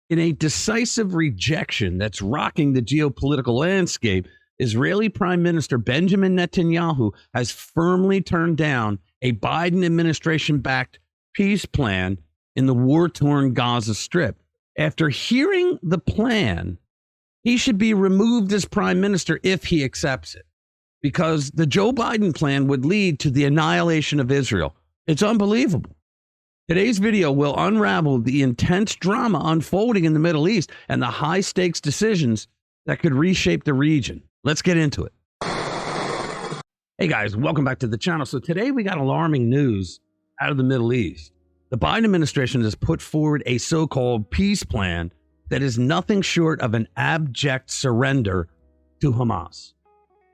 In a decisive rejection that's rocking the geopolitical landscape, Israeli Prime Minister Benjamin Netanyahu has firmly turned down a Biden administration-backed peace plan in the war-torn Gaza Strip. After hearing the plan, he should be removed as prime minister if he accepts it, because the Joe Biden plan would lead to the annihilation of Israel. It's unbelievable. Today's video will unravel the intense drama unfolding in the Middle East and the high-stakes decisions that could reshape the region. Let's get into it. Hey guys, welcome back to the channel. So today we got alarming news out of the Middle East. The Biden administration has put forward a so-called peace plan that is nothing short of an abject surrender to Hamas.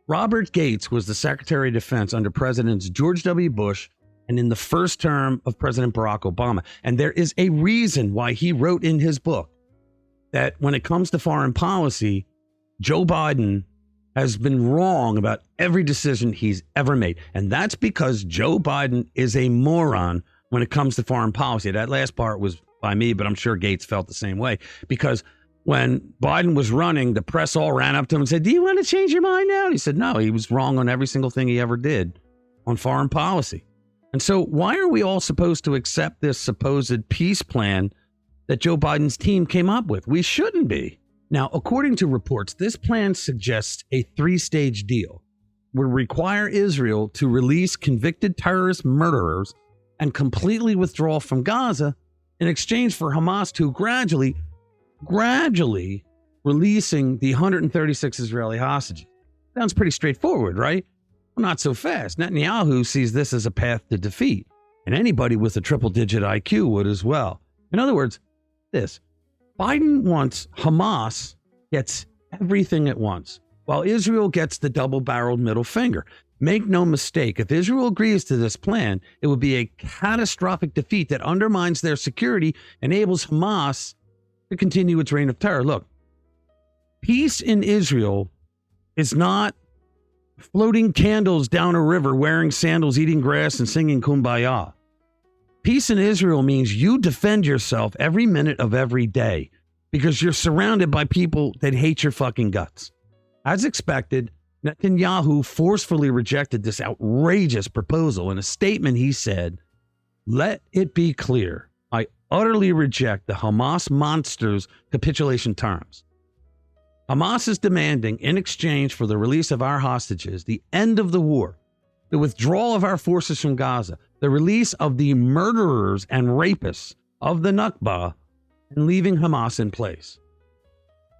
Robert Gates was the Secretary of Defense under Presidents George W. Bush and in the first term of President Barack Obama. And there is a reason why he wrote in his book that when it comes to foreign policy, Joe Biden has been wrong about every decision he's ever made. And that's because Joe Biden is a moron when it comes to foreign policy. That last part was by me, but I'm sure Gates felt the same way, because when Biden was running, the press all ran up to him and said, "Do you want to change your mind now?" And he said, no, he was wrong on every single thing he ever did on foreign policy. And so why are we all supposed to accept this supposed peace plan that Joe Biden's team came up with? We shouldn't be. Now, according to reports, this plan suggests a three-stage deal would require Israel to release convicted terrorist murderers and completely withdraw from Gaza in exchange for Hamas to gradually releasing the 136 Israeli hostages. Sounds pretty straightforward, right? Well, not so fast. Netanyahu sees this as a path to defeat, and anybody with a triple-digit IQ would as well. In other words, Biden wants Hamas gets everything at once, while Israel gets the double-barreled middle finger. Make no mistake, if Israel agrees to this plan, it would be a catastrophic defeat that undermines their security, enables Hamas to continue its reign of terror. Look, peace in Israel is not floating candles down a river, wearing sandals, eating grass, and singing Kumbaya. Peace in Israel means you defend yourself every minute of every day because you're surrounded by people that hate your fucking guts. As expected, Netanyahu forcefully rejected this outrageous proposal. In a statement, he said, "Let it be clear, I utterly reject the Hamas monsters' capitulation terms. Hamas is demanding, in exchange for the release of our hostages, the end of the war, the withdrawal of our forces from Gaza, the release of the murderers and rapists of the Nakba, and leaving Hamas in place.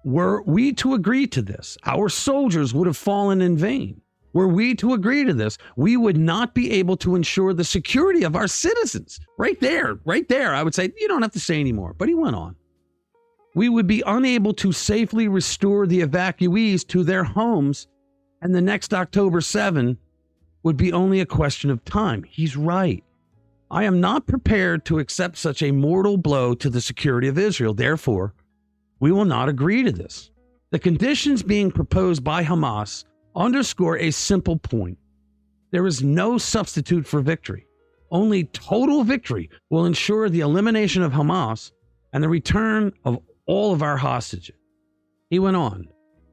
Were we to agree to this, our soldiers would have fallen in vain. Were we to agree to this, we would not be able to ensure the security of our citizens." Right there, I would say, you don't have to say anymore. But he went on. "We would be unable to safely restore the evacuees to their homes, and the next October 7 would be only a question of time." He's right. I am not prepared to accept such a mortal blow to the security of Israel. Therefore, we will not agree to this. The conditions being proposed by Hamas underscore a simple point. There is no substitute for victory. Only total victory will ensure the elimination of Hamas and the return of all of our hostages. He went on,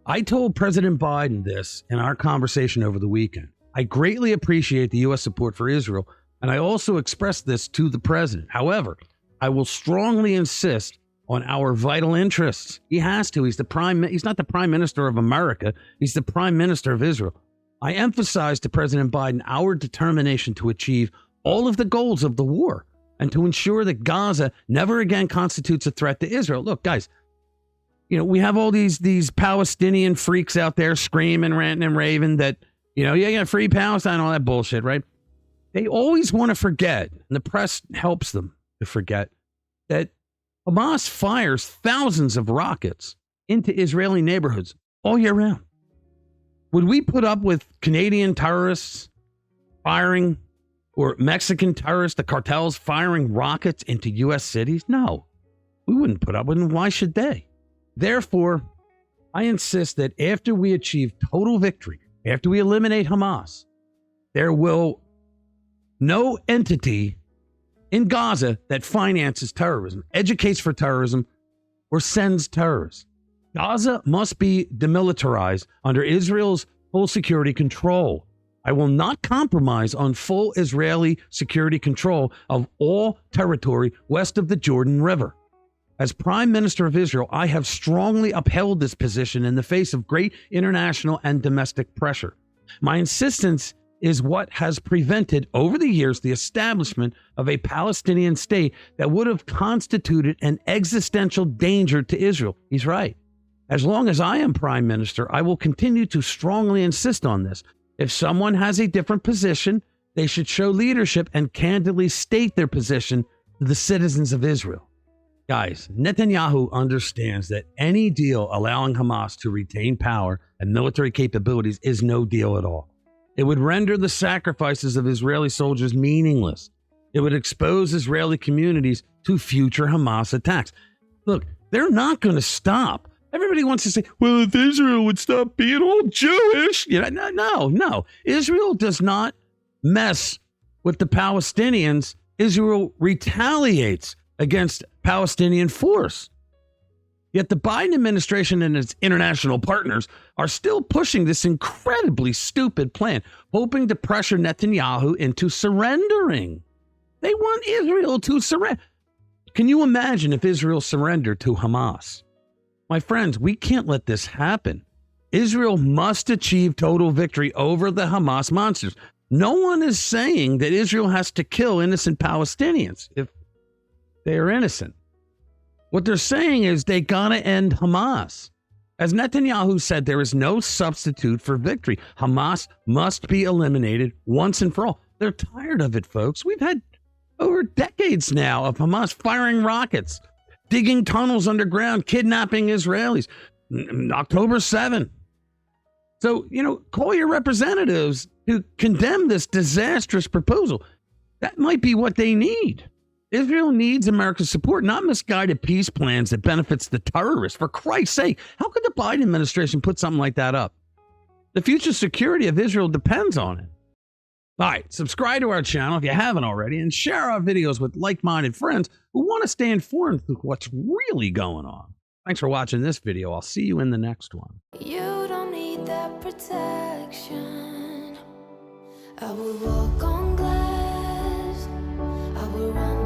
"I told President Biden this in our conversation over the weekend. I greatly appreciate the U.S. support for Israel, and I also expressed this to the president. However, I will strongly insist on our vital interests." He has to. He's not the prime minister of America. He's the prime minister of Israel. "I emphasized to President Biden our determination to achieve all of the goals of the war and to ensure that Gaza never again constitutes a threat to Israel." Look, guys, we have all these Palestinian freaks out there screaming, ranting, and raving that, free Palestine, all that bullshit, right? They always want to forget, and the press helps them to forget, that Hamas fires thousands of rockets into Israeli neighborhoods all year round. Would we put up with Canadian terrorists firing, or Mexican terrorists, the cartels firing rockets into U.S. cities? No, we wouldn't put up with them. Why should they? Therefore, I insist that after we achieve total victory, after we eliminate Hamas, there will no entity in Gaza that finances terrorism, educates for terrorism, or sends terrorists. Gaza must be demilitarized under Israel's full security control. I will not compromise on full Israeli security control of all territory west of the Jordan River. As Prime Minister of Israel, I have strongly upheld this position in the face of great international and domestic pressure. My insistence is what has prevented over the years the establishment of a Palestinian state that would have constituted an existential danger to Israel. He's right. As long as I am Prime Minister, I will continue to strongly insist on this. If someone has a different position, they should show leadership and candidly state their position to the citizens of Israel. Guys, Netanyahu understands that any deal allowing Hamas to retain power and military capabilities is no deal at all. It would render the sacrifices of Israeli soldiers meaningless. It would expose Israeli communities to future Hamas attacks. Look, they're not going to stop. Everybody wants to say, well, if Israel would stop being all Jewish. No. Israel does not mess with the Palestinians. Israel retaliates against Palestinian force. Yet the Biden administration and its international partners are still pushing this incredibly stupid plan, hoping to pressure Netanyahu into surrendering. They want Israel to surrender. Can you imagine if Israel surrendered to Hamas? My friends, we can't let this happen. Israel must achieve total victory over the Hamas monsters. No one is saying that Israel has to kill innocent Palestinians if they are innocent. What they're saying is they gotta end Hamas. As Netanyahu said, there is no substitute for victory. Hamas must be eliminated once and for all. They're tired of it, folks. We've had over decades now of Hamas firing rockets, digging tunnels underground, kidnapping Israelis. October 7th. So, call your representatives to condemn this disastrous proposal. That might be what they need. Israel needs America's support, not misguided peace plans that benefits the terrorists. For Christ's sake, how could the Biden administration put something like that up? The future security of Israel depends on it. All right, subscribe to our channel if you haven't already, and share our videos with like-minded friends who want to stay informed with what's really going on. Thanks for watching this video. I'll see you in the next one. You don't need that protection. I will walk on glass. I will run